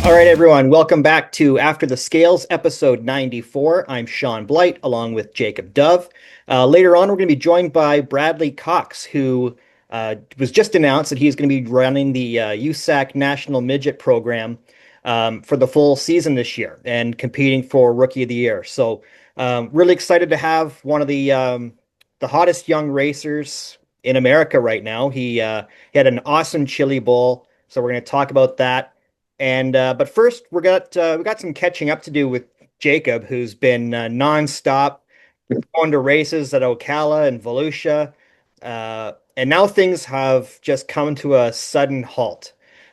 All right, everyone, welcome back to After the Scales, episode 94. I'm Shaun Blight, along with Jacob Dove. Later on, we're going to be joined by Bradley Cox, who was just announced that he's going to be running the USAC National Midget program for the full season this year and competing for Rookie of the Year. So, really excited to have one of the hottest young racers in America right now. He had an awesome Chili Bowl, so we're going to talk about that. And but first, we got some catching up to do with Jacob, who's been nonstop going to races at Ocala and Volusia, and now things have just come to a sudden halt.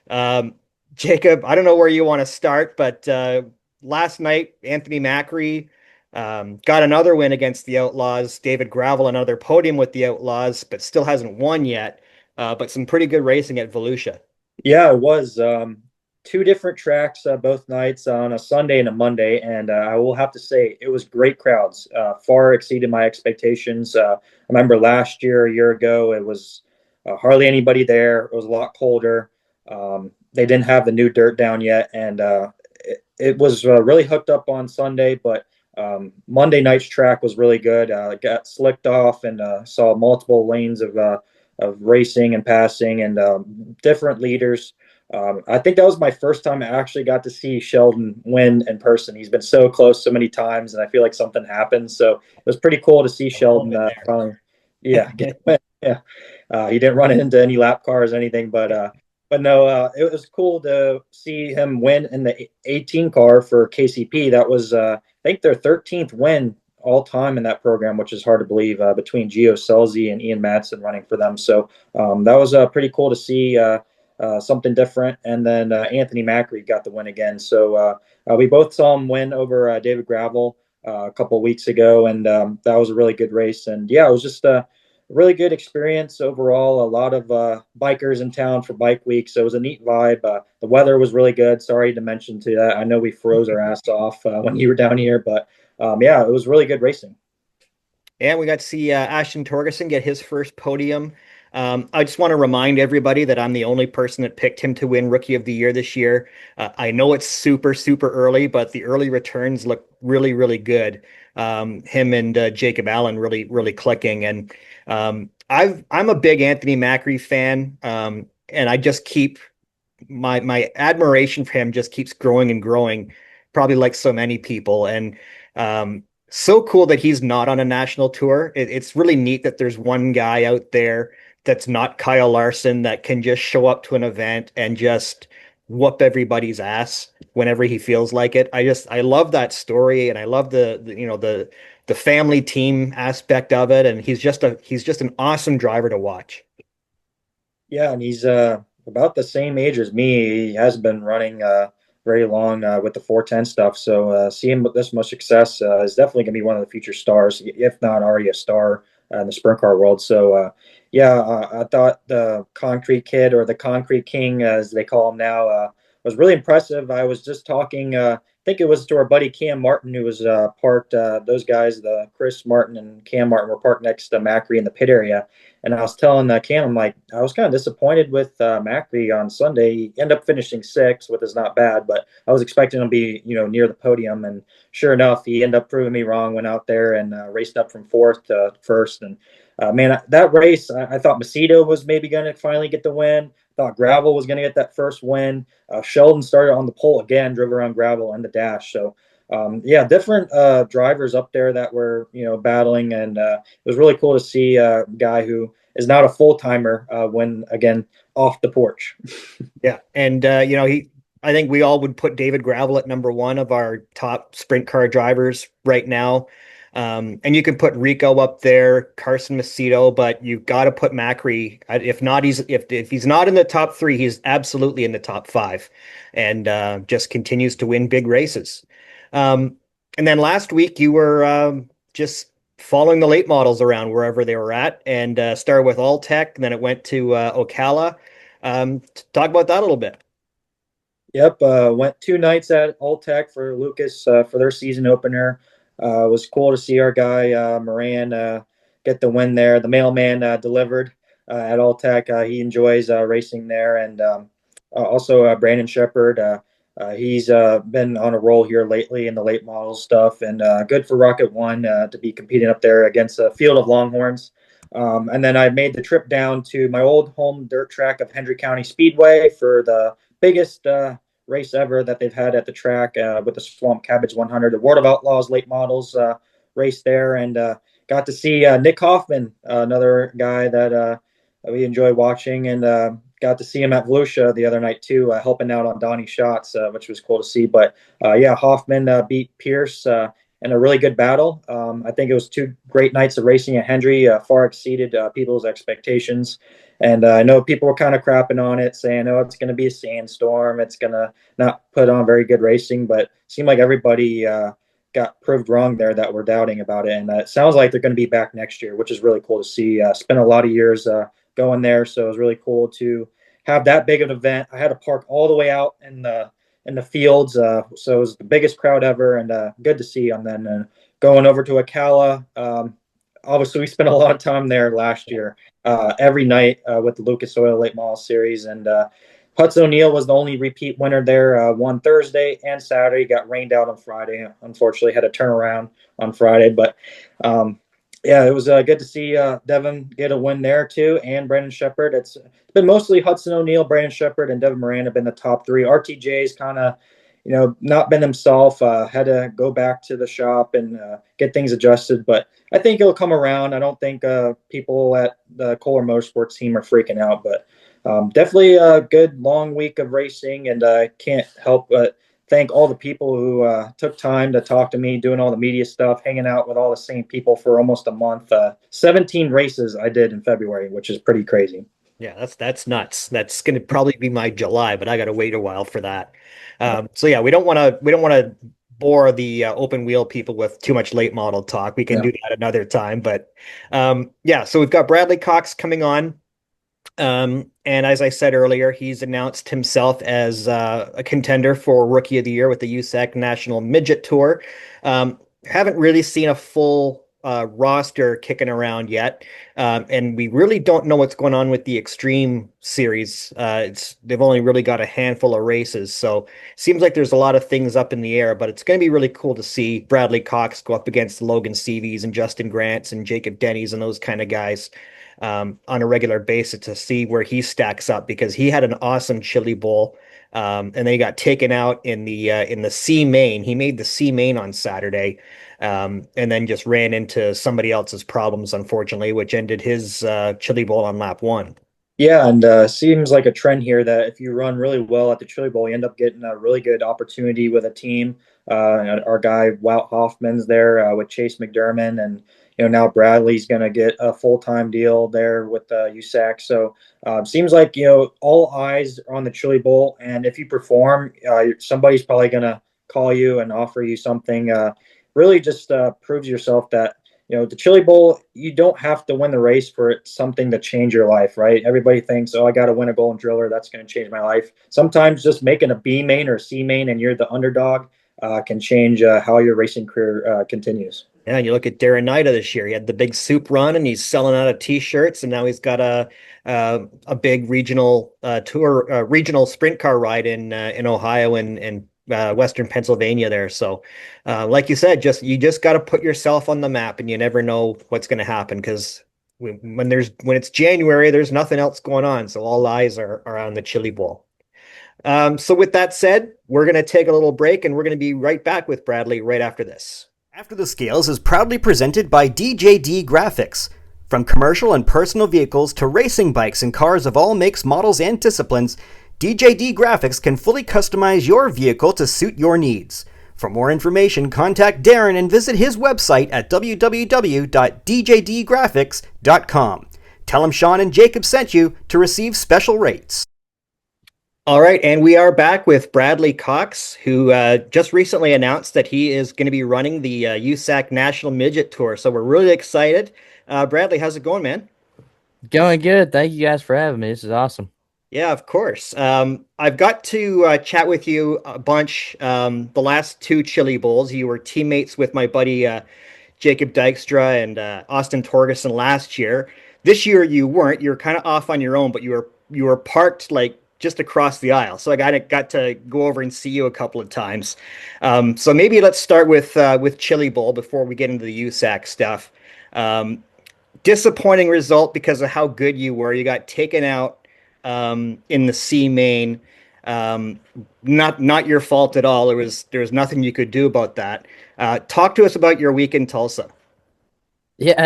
Um, Jacob, I don't know where you want to start, but last night Anthony Macri got another win against the Outlaws. David Gravel another podium with the Outlaws, but still hasn't won yet. But some pretty good racing at Volusia. Yeah, it was two different tracks both nights on a Sunday and a Monday, and I will have to say it was great crowds. Far exceeded my expectations. I remember last year, a year ago, it was hardly anybody there. It was a lot colder. They didn't have the new dirt down yet, and it was really hooked up on Sunday, but Monday night's track was really good. Got slicked off and saw multiple lanes of racing and passing and different leaders. I think that was my first time I actually got to see Sheldon win in person. He's been so close so many times, and I feel like something happened. So it was pretty cool to see A little Sheldon bit finally, yeah, get the win. Yeah, he didn't run into any lap cars or anything, but no, it was cool to see him win in the 18 car for KCP. That was, I think, their 13th win all time in that program, which is hard to believe, between Gio Selzy and Ian Madsen running for them. So that was pretty cool to see something different. And then Anthony Macri got the win again. So we both saw him win over David Gravel a couple of weeks ago, and that was a really good race. And yeah, it was just a really good experience overall. A lot of bikers in town for Bike Week, so it was a neat vibe. The weather was really good. Sorry to mention to that. I know we froze our ass off when you were down here, but yeah, it was really good racing. And we got to see Ashton Torgerson get his first podium. I just want to remind everybody that I'm the only person that picked him to win Rookie of the Year this year. I know it's super, super early, but the early returns look really, really good. Him and Jacob Allen really, really clicking. And I'm a big Anthony Macri fan, and I just keep my admiration for him just keeps growing and growing, probably like so many people. And so cool that he's not on a national tour. It's really neat that there's one guy out there that's not Kyle Larson that can just show up to an event and just whoop everybody's ass whenever he feels like it. I love that story, and I love the family team aspect of it. And he's just an awesome driver to watch. Yeah, and he's about the same age as me. He has been running very long with the 410 stuff. So seeing with this much success is definitely going to be one of the future stars, if not already a star in the sprint car world. So yeah, I thought the Concrete Kid, or the Concrete King, as they call him now, was really impressive. I was just talking. I think it was to our buddy Cam Martin, who was parked. Those guys, the Chris Martin and Cam Martin, were parked next to Macri in the pit area. And I was telling Cam, I'm like, I was kind of disappointed with Macri on Sunday. He ended up finishing sixth, which is not bad, but I was expecting him to be, near the podium. And sure enough, he ended up proving me wrong. Went out there and raced up from fourth to first. And man, that race, I thought Macedo was maybe going to finally get the win. Thought Gravel was going to get that first win. Sheldon started on the pole again, drove around Gravel and the dash. So yeah, different drivers up there that were battling, and it was really cool to see a guy who is not a full timer win again off the porch. Yeah, and I think we all would put David Gravel at number one of our top sprint car drivers right now. And you can put Rico up there, Carson Macedo, but you've got to put Macri. If not, if he's not in the top three, he's absolutely in the top five, and just continues to win big races. Um, and then last week you were just following the late models around wherever they were at, and started with All Tech, and then it went to Ocala. Talk about that a little bit. Yep, went two nights at Alltech for Lucas for their season opener. It was cool to see our guy Moran get the win there. The mailman delivered at Alltech. He enjoys racing there, and also Brandon Shepard He's been on a roll here lately in the late model stuff, and good for Rocket One to be competing up there against a field of Longhorns. And then I made the trip down to my old home dirt track of Hendry County Speedway for the biggest race ever that they've had at the track with the Swamp Cabbage 100, the World of Outlaws late models race there, and got to see Nick Hoffman, another guy that we enjoy watching, and got to see him at Volusia the other night too, helping out on Donnie shots, which was cool to see. But yeah, Hoffman beat Pierce in a really good battle. I think it was two great nights of racing at Hendry, far exceeded people's expectations. And I know people were kind of crapping on it, saying, "Oh, it's going to be a sandstorm. It's going to not put on very good racing." But it seemed like everybody got proved wrong there that were doubting about it. And it sounds like they're going to be back next year, which is really cool to see. Spent a lot of years going there, so it was really cool to have that big of an event. I had to park all the way out in the fields, so it was the biggest crowd ever, and good to see. And then going over to Ocala, obviously we spent a lot of time there last year, every night with the Lucas Oil Late Model Series, and Hudson O'Neill was the only repeat winner there. Won Thursday and Saturday. Got rained out on Friday. Unfortunately, had to turn around on Friday, but yeah, it was good to see Devin get a win there too, and Brandon Shepard. It's been mostly Hudson O'Neill, Brandon Shepard, and Devin Moran have been the top three. RTJ's kind of, not been himself. Had to go back to the shop and get things adjusted, but I think it'll come around. I don't think people at the Kohler Motorsports team are freaking out, but definitely a good long week of racing, and I can't help but thank all the people who took time to talk to me, doing all the media stuff, hanging out with all the same people for almost a month. 17 races I did in February, which is pretty crazy. Yeah, that's nuts. That's going to probably be my July, but I got to wait a while for that. So yeah, we don't want to bore the open wheel people with too much late model talk. We can Yeah. do that another time. But yeah, so we've got Bradley Cox coming on. And as I said earlier, he's announced himself as a contender for Rookie of the Year with the USAC National Midget Tour. Haven't really seen a full roster kicking around yet, and we really don't know what's going on with the Extreme Series. They've only really got a handful of races, so seems like there's a lot of things up in the air. But it's going to be really cool to see Bradley Cox go up against Logan Seavies and Justin Grants and Jacob Denny's and those kind of guys on a regular basis to see where he stacks up, because he had an awesome Chili Bowl, and then he got taken out in the C main. He made the C main on Saturday, and then just ran into somebody else's problems, unfortunately, which ended his Chili Bowl on lap one. Yeah, and seems like a trend here that if you run really well at the Chili Bowl, you end up getting a really good opportunity with a team. Our guy Wout Hoffman's there with Chase McDermott, and now Bradley's going to get a full-time deal there with USAC. So seems like all eyes are on the Chili Bowl, and if you perform, somebody's probably going to call you and offer you something. Really, just proves yourself that the Chili Bowl, you don't have to win the race for it something to change your life, right? Everybody thinks, oh, I got to win a Golden Driller. That's going to change my life. Sometimes just making a B main or a C main and you're the underdog can change how your racing career continues. Yeah, and you look at Darren Nida this year. He had the big soup run, and he's selling out of T-shirts, and now he's got a big regional tour, regional sprint car ride in Ohio and Western Pennsylvania there. So, like you said, you just got to put yourself on the map, and you never know what's going to happen, because when it's January, there's nothing else going on. So all eyes are on the Chili Bowl. So with that said, we're going to take a little break, and we're going to be right back with Bradley right after this. After the Scales is proudly presented by DJD Graphics. From commercial and personal vehicles to racing bikes and cars of all makes, models, and disciplines, DJD Graphics can fully customize your vehicle to suit your needs. For more information, contact Darren and visit his website at www.djdgraphics.com. Tell him Shaun and Jacob sent you to receive special rates. All right, and we are back with Bradley Cox, who just recently announced that he is going to be running the USAC National Midget Tour. So we're really excited. Bradley, how's it going, man? Going good. Thank you guys for having me. This is awesome. Yeah, of course. I've got to chat with you a bunch. The last two Chili Bowls, you were teammates with my buddy Jacob Dykstra and Austin Torgerson last year. This year you weren't. You were kind of off on your own, but you were parked like just across the aisle. So I got to go over and see you a couple of times. So maybe let's start with Chili Bowl before we get into the USAC stuff. Um, Disappointing result because of how good you were. You got taken out in the C main. Um, not your fault at all. There was nothing you could do about that. Talk to us about your week in Tulsa. Yeah,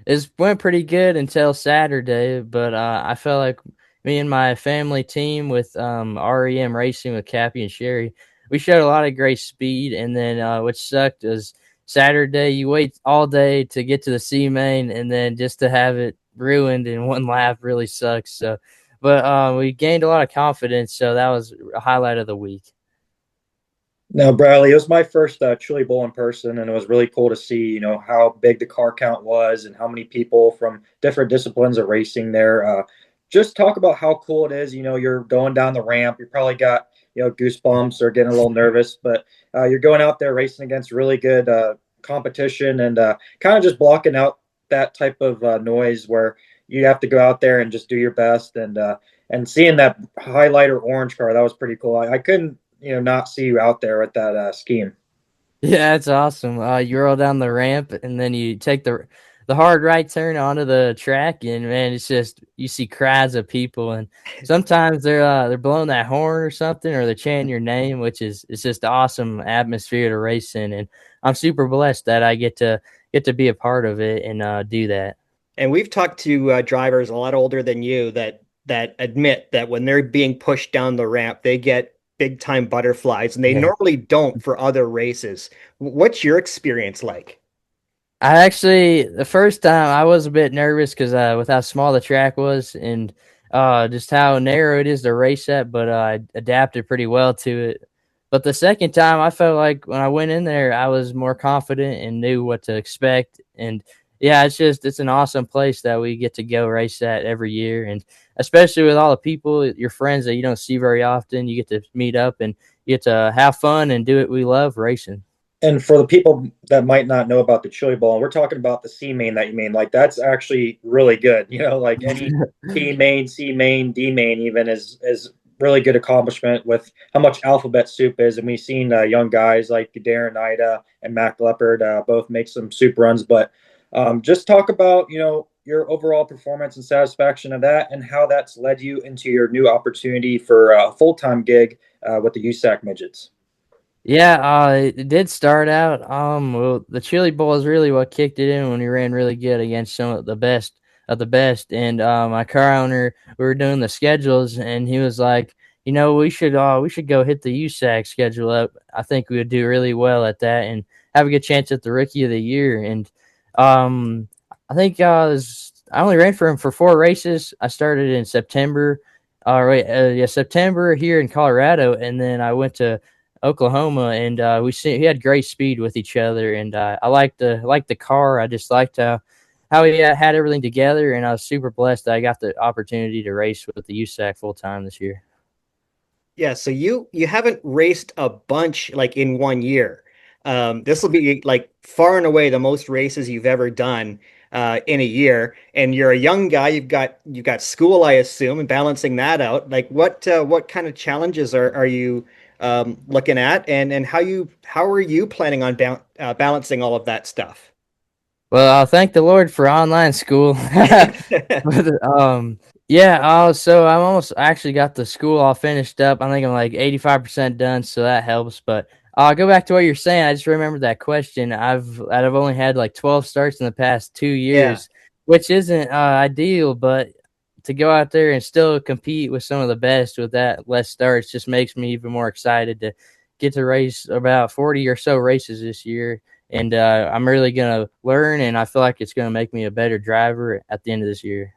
it went pretty good until Saturday, but I felt like me and my family team with REM Racing with Cappy and Sherry, we showed a lot of great speed, and then what sucked is Saturday you wait all day to get to the C main, and then just to have it ruined in one lap really sucks. So, but we gained a lot of confidence, so that was a highlight of the week. Now, Bradley, it was my first Chili Bowl in person, and it was really cool to see, how big the car count was and how many people from different disciplines are racing there. Just talk about how cool it is. You're going down the ramp. You probably got, goosebumps or getting a little nervous, but you're going out there racing against really good competition and kind of just blocking out that type of noise where you have to go out there and just do your best. And seeing that highlighter orange car, that was pretty cool. I couldn't not see you out there with that scheme. Yeah, that's awesome. You roll down the ramp and then you take the hard right turn onto the track, and man, it's just you see crowds of people, and sometimes they're blowing that horn or something, or they're chanting your name, which is it's just awesome atmosphere to race in, and I'm super blessed that I get to be a part of it and do that. And we've talked to drivers a lot older than you that admit that when they're being pushed down the ramp, they get big time butterflies, and they Yeah. normally don't for other races. What's your experience like? I actually, the first time I was a bit nervous because with how small the track was and just how narrow it is to race at, but I adapted pretty well to it. But the second time, I felt like when I went in there, I was more confident and knew what to expect. And yeah, it's an awesome place that we get to go race at every year. And especially with all the people, your friends that you don't see very often, you get to meet up and you get to have fun and do what we love, racing. And for the people that might not know about the Chili Bowl, we're talking about the C main that you mean. Like that's actually really good. Like any B main, C main, D main even is really good accomplishment with how much alphabet soup is. And we've seen young guys like Darren Ida and Mac Leopard both make some soup runs. But just talk about your overall performance and satisfaction of that, and how that's led you into your new opportunity for a full-time gig with the USAC Midgets. Yeah, it did start out. Well, the Chili Bowl is really what kicked it in when we ran really good against some of the best. And my car owner, we were doing the schedules, and he was like, we should go hit the USAC schedule up. I think we would do really well at that and have a good chance at the Rookie of the Year. And I think I only ran for him for 4 races. I started in September. September here in Colorado, and then I went to Oklahoma, and he had great speed with each other, and I liked the car. I just liked how he had everything together, and I was super blessed that I got the opportunity to race with the USAC full time this year. Yeah, so you haven't raced a bunch like in 1 year. This will be like far and away the most races you've ever done in a year. And you're a young guy. You've got school, I assume, and balancing that out. Like what kind of challenges are you looking at, and how are you planning on balancing all of that stuff? Well, thank the Lord for online school. But, yeah, so I'm almost actually got the school all finished up. I think I'm like 85% done, so that helps. But I'll go back to what you're saying. I just remembered that question. I've only had like 12 starts in the past 2 Yeah. years, which isn't ideal, but to go out there and still compete with some of the best with that less starts just makes me even more excited to get to race about 40 or so races this year. And I'm really going to learn, and I feel like it's going to make me a better driver at the end of this year.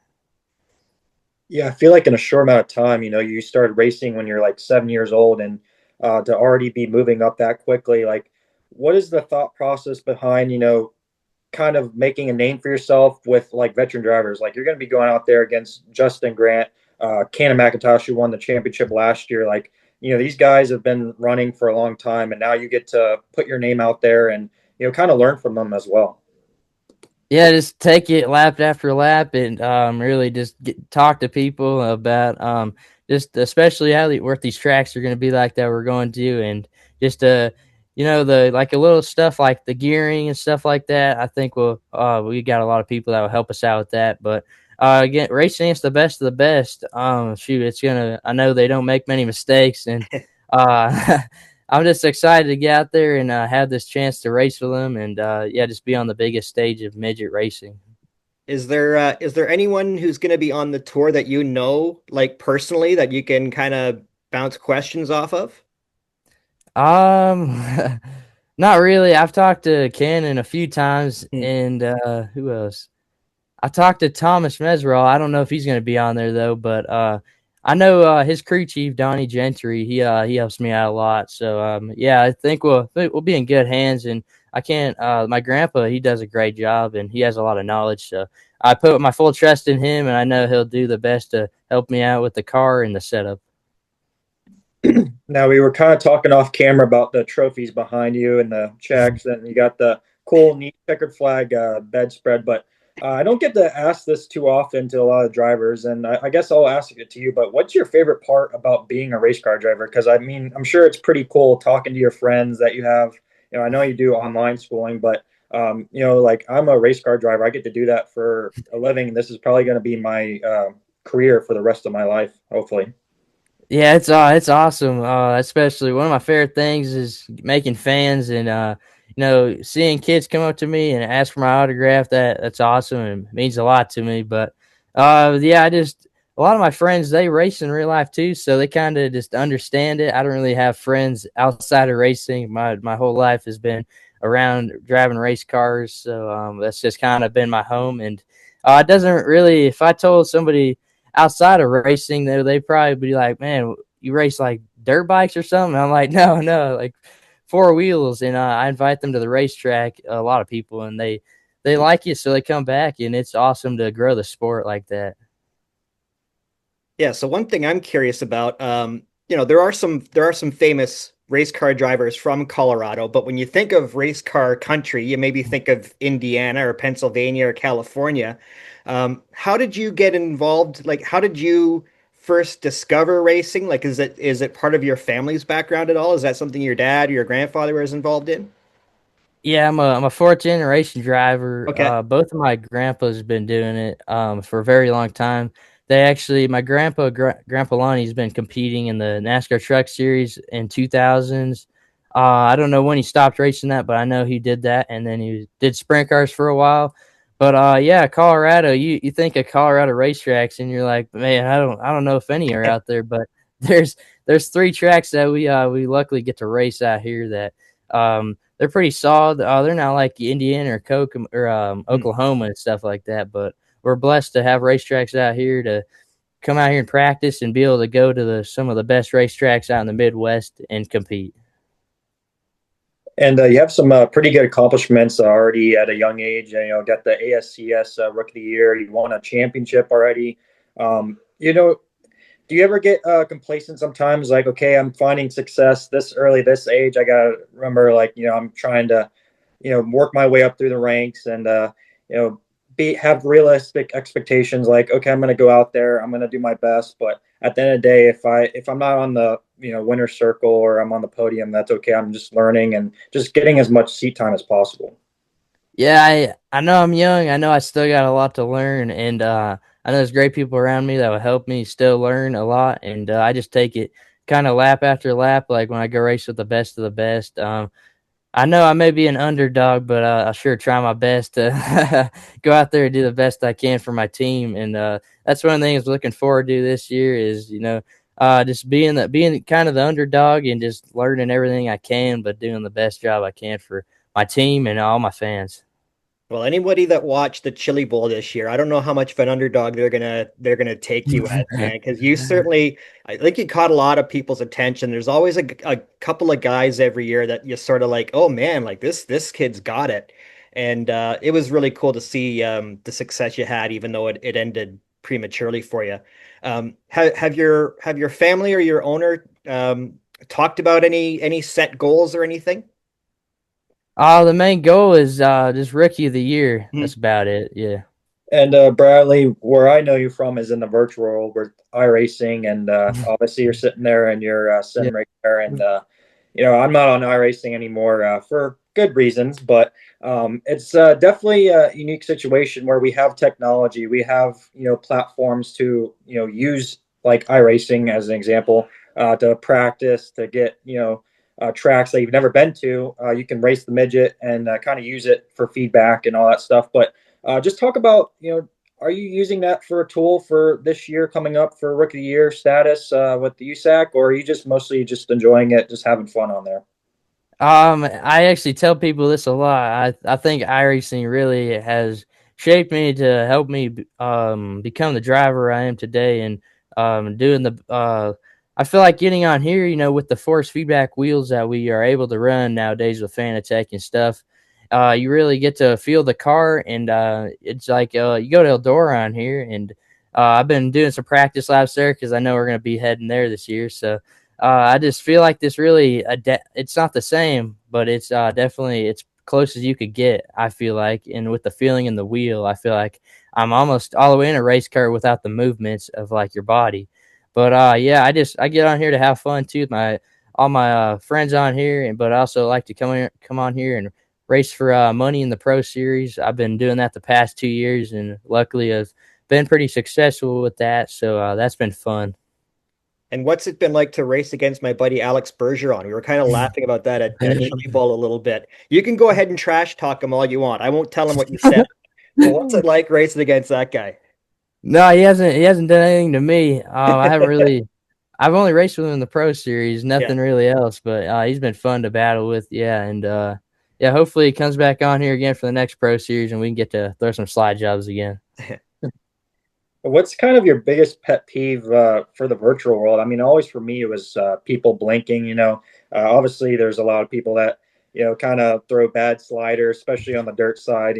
Yeah, I feel like in a short amount of time, you started racing when you're like 7 years old, and to already be moving up that quickly, like, what is the thought process behind, kind of making a name for yourself with like veteran drivers? Like, you're going to be going out there against Justin Grant, Cannon McIntosh, who won the championship last year. Like, these guys have been running for a long time, and now you get to put your name out there and, kind of learn from them as well. Yeah, just take it lap after lap and really just talk to people about just especially what these tracks are going to be like that we're going to, and just the like a little stuff like the gearing and stuff like that. I think we got a lot of people that will help us out with that. But again, racing against the best of the best. Shoot, it's gonna. I know they don't make many mistakes, and I'm just excited to get out there and have this chance to race with them, and yeah, just be on the biggest stage of midget racing. Is there anyone who's going to be on the tour that you know, like personally, that you can kind of bounce questions off of? Um, not really. I've talked to Cannon a few times, Hmm. and who else? I talked to Thomas Mesrell. I don't know if he's going to be on there though, but I know his crew chief Donnie Gentry. He helps me out a lot. So yeah, I think we'll be in good hands. And I can't. My grandpa, he does a great job, and he has a lot of knowledge. So I put my full trust in him, and I know he'll do the best to help me out with the car and the setup. Now we were kind of talking off camera about the trophies behind you and the checks, and you got the cool, neat checkered flag bedspread. But I don't get to ask this too often to a lot of drivers, and I guess I'll ask it to you. But what's your favorite part about being a race car driver? Because I mean, I'm sure it's pretty cool talking to your friends that you have. You know, I know you do online schooling, but you know, like I'm a race car driver. I get to do that for a living. This is probably going to be my career for the rest of my life, hopefully. Yeah, it's awesome. Especially one of my favorite things is making fans and seeing kids come up to me and ask for my autograph. That's awesome and means a lot to me. But yeah, I just a lot of my friends they race in real life too, so they kind of just understand it. I don't really have friends outside of racing. My whole life has been around driving race cars, so that's just kind of been my home. And it doesn't really. If I told somebody outside of racing, though, they probably be like, "Man, you race like dirt bikes or something?" I'm like, "No, no, like four wheels." And I invite them to the racetrack. A lot of people, and they like it, so they come back, and it's awesome to grow the sport like that. Yeah, so one thing I'm curious about, there are some famous race car drivers from Colorado, but when you think of race car country, you maybe think of Indiana or Pennsylvania or California. How did you get involved? Like, how did you first discover racing? Like, is it part of your family's background at all? Is that something your dad or your grandfather was involved in? Yeah, I'm a fourth generation driver. Okay. Both of my grandpas have been doing it for a very long time. They actually, my Grandpa Lonnie's been competing in the NASCAR Truck Series in 2000s. I don't know when he stopped racing that, but I know he did that, and then he did sprint cars for a while. But yeah, Colorado, you think of Colorado racetracks, and you're like, man, I don't know if any are out there, but there's there's three tracks that we luckily get to race out here that. They're pretty solid. They're not like Indiana or Hmm. Oklahoma and stuff like that. But we're blessed to have racetracks out here to come out here and practice and be able to go to some of the best racetracks out in the Midwest and compete. And you have some pretty good accomplishments already at a young age. You know, got the ASCS Rookie of the Year. You won a championship already. You know, do you ever get complacent sometimes? Like, okay, I'm finding success this early, this age. I gotta remember, like, you know, I'm trying to, you know, work my way up through the ranks and you know, have realistic expectations. Like, okay, I'm gonna go out there, I'm gonna do my best, but at the end of the day, if I'm not on the winner's circle or I'm on the podium, that's okay. I'm just learning and just getting as much seat time as possible. Yeah, I know I'm young. I know I still got a lot to learn, and I know there's great people around me that will help me still learn a lot. And I just take it kind of lap after lap, like when I go race with the best of the best. I know I may be an underdog, but I'll sure try my best to go out there and do the best I can for my team. And that's one of the things I'm looking forward to this year is, just being kind of the underdog and just learning everything I can, but doing the best job I can for my team and all my fans. Well, anybody that watched the Chili Bowl this year, I don't know how much of an underdog they're gonna take you as, man, because you certainly, I think you caught a lot of people's attention. There's always a couple of guys every year that you sort of like, oh man, like this kid's got it, and it was really cool to see the success you had, even though it ended prematurely for you. Have your family or your owner talked about any set goals or anything? The main goal is just rookie of the year. That's about it. Yeah. And Bradley, where I know you from is in the virtual world with iRacing, and obviously you're sitting there and you're Yeah. sim right there. And I'm not on iRacing anymore for good reasons, but it's definitely a unique situation where we have technology, we have platforms to use like iRacing as an example to practice to get tracks that you've never been to. You can race the midget and kind of use it for feedback and all that stuff, but just talk about, are you using that for a tool for this year coming up for Rookie of the Year status with the USAC, or are you just mostly just enjoying it, just having fun on there? I actually tell people this a lot. I think iRacing really has shaped me to help me become the driver I am today, and doing the I feel like getting on here, with the force feedback wheels that we are able to run nowadays with Fanatec and stuff. You really get to feel the car, and it's like you go to Eldora on here, and I've been doing some practice laps there because I know we're going to be heading there this year, so. I just feel like this really it's not the same, but it's definitely it's close as you could get. I feel like, and with the feeling in the wheel, I feel like I'm almost all the way in a race car without the movements of like your body. But yeah, I get on here to have fun too with my all my friends on here, and but I also like to come on here and race for money in the Pro Series. I've been doing that the past 2 years, and luckily I've been pretty successful with that. So that's been fun. And what's it been like to race against my buddy Alex Bergeron? We were kind of laughing about that at Chili Bowl a little bit. You can go ahead and trash talk him all you want. I won't tell him what you said. But what's it like racing against that guy? No, he hasn't done anything to me. I haven't really. I've only raced with him in the Pro Series, Yeah. nothing really else. But he's been fun to battle with. Yeah, and yeah, hopefully he comes back on here again for the next Pro Series, and we can get to throw some slide jobs again. What's kind of your biggest pet peeve for the virtual world? I mean, always for me, it was people blinking. Obviously, there's a lot of people that kind of throw bad sliders, especially on the dirt side.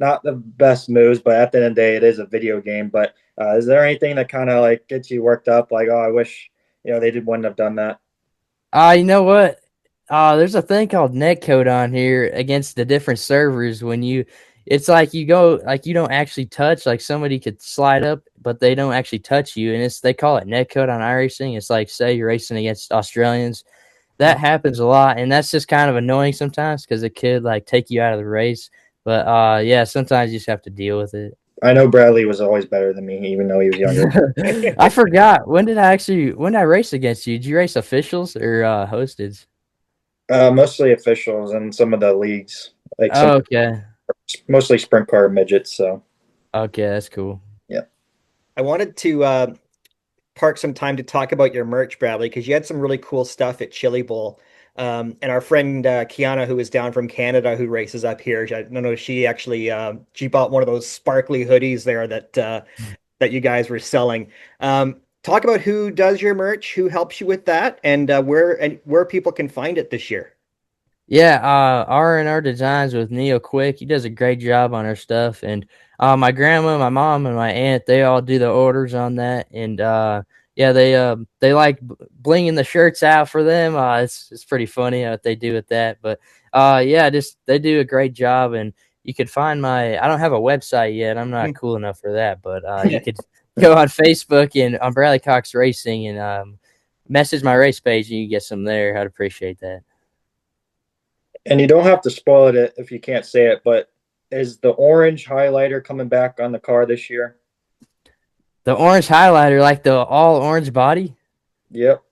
Not the best moves, but at the end of the day, it is a video game. But is there anything that kind of like gets you worked up? Like, oh, I wish wouldn't have done that. You know what? There's a thing called netcode on here against the different servers. It's like you go, like you don't actually touch, like somebody could slide up, but they don't actually touch you, and they call it netcode on iRacing. It's like say you're racing against Australians. That happens a lot, and that's just kind of annoying sometimes because it could like take you out of the race. But yeah, sometimes you just have to deal with it. I know Bradley was always better than me, even though he was younger. I forgot when did I race against you? Did you race officials or hosted? Mostly officials and some of the leagues, like some Oh, okay. mostly sprint car midgets. So Okay, that's cool. yeah. I wanted to park some time to talk about your merch, Bradley, because you had some really cool stuff at Chili Bowl. And our friend Kiana, who is down from Canada, who races up here, I don't know, she actually she bought one of those sparkly hoodies there that you guys were selling. Talk about who does your merch, who helps you with that, and where people can find it this year. Yeah, R&R Designs with Neil Quick. He does a great job on our stuff. And my grandma, my mom, and my aunt, they all do the orders on that. And yeah, they like blinging the shirts out for them. It's pretty funny what they do with that. But yeah, just they do a great job. And you could find I don't have a website yet. I'm not cool enough for that. But you could go on Facebook and on Bradley Cox Racing and message my race page, and you get some there. I'd appreciate that. And you don't have to spoil it if you can't say it, but is the orange highlighter coming back on the car this year? The orange highlighter, like the all orange body. Yep.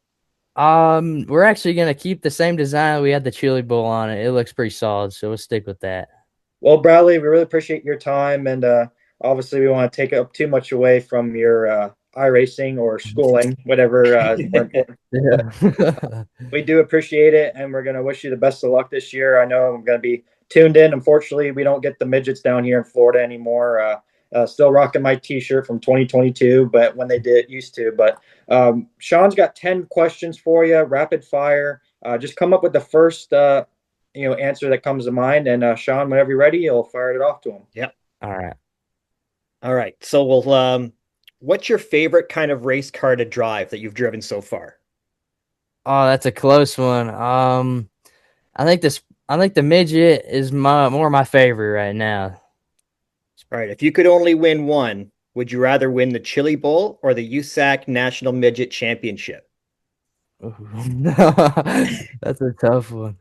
We're actually gonna keep the same design we had the Chili Bowl on it. It looks pretty solid, so we'll stick with that. Well, Bradley, we really appreciate your time, and obviously we want to take up too much away from your iRacing or schooling, whatever is more important. Yeah. We do appreciate it, and we're going to wish you the best of luck this year. I know I'm going to be tuned in. Unfortunately, we don't get the midgets down here in Florida anymore. Still rocking my T-shirt from 2022, but when they did, used to. But Shaun's got 10 questions for you, rapid fire. Just come up with the first, answer that comes to mind. And Shaun, whenever you're ready, you'll fire it off to him. Yep. All right. All right. So what's your favorite kind of race car to drive that you've driven so far? Oh, that's a close one. I think the midget is more my favorite right now. It's All right. If you could only win one, would you rather win the Chili Bowl or the USAC National Midget Championship? That's a tough one.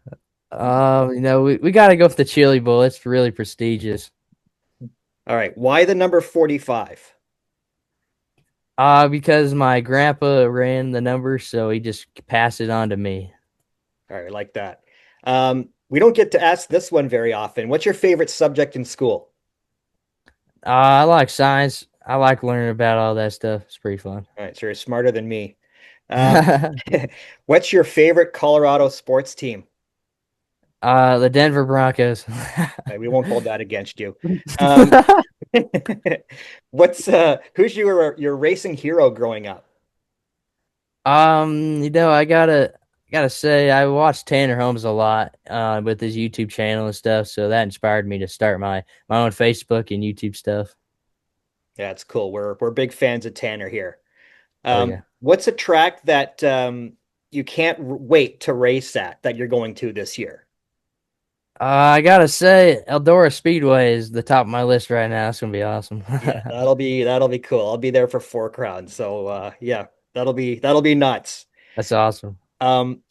We got to go with the Chili Bowl. It's really prestigious. All right. Why the number 45? Because my grandpa ran the number, so he just passed it on to me. All right. Like that. We don't get to ask this one very often. What's your favorite subject in school? I like science. I like learning about all that stuff. It's pretty fun. All right. So you're smarter than me. What's your favorite Colorado sports team? The Denver Broncos. Okay, we won't hold that against you. Who's your racing hero growing up? I gotta say I watched Tanner Holmes a lot with his YouTube channel and stuff, so that inspired me to start my own Facebook and YouTube stuff. Yeah, it's cool. We're big fans of Tanner here. Oh yeah. What's a track that you can't wait to race at that you're going to this year? I gotta say Eldora Speedway is the top of my list right now. It's gonna be awesome. Yeah, that'll be cool. I'll be there for 4 crowns. So yeah, that'll be nuts. That's awesome.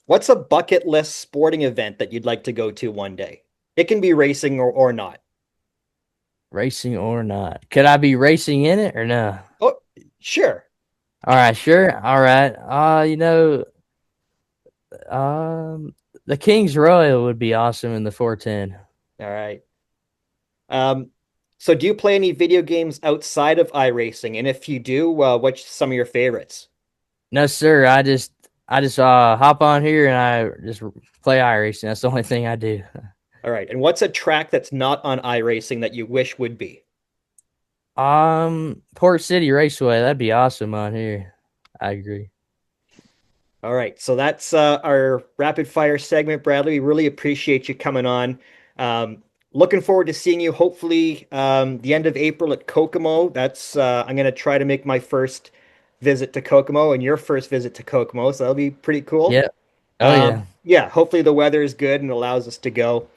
What's a bucket list sporting event that you'd like to go to one day? It can be racing or not. Racing or not? Could I be racing in it or no? Oh, sure. All right, sure. All right. The King's Royal would be awesome in the 410. All right. So do you play any video games outside of iRacing? And if you do, what's some of your favorites? No, sir. I just hop on here and I just play iRacing. That's the only thing I do. All right. And what's a track that's not on iRacing that you wish would be? Port City Raceway. That'd be awesome on here. I agree. All right. So that's our rapid fire segment, Bradley. We really appreciate you coming on. Looking forward to seeing you hopefully the end of April at Kokomo. That's I'm going to try to make my first visit to Kokomo and your first visit to Kokomo. So that'll be pretty cool. Yeah. Oh yeah. Yeah. Hopefully the weather is good and allows us to go.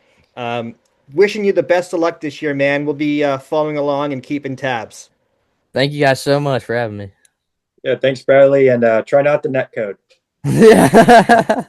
Wishing you the best of luck this year, man. We'll be following along and keeping tabs. Thank you guys so much for having me. Yeah, thanks, Bradley, and try not the net code. Yeah.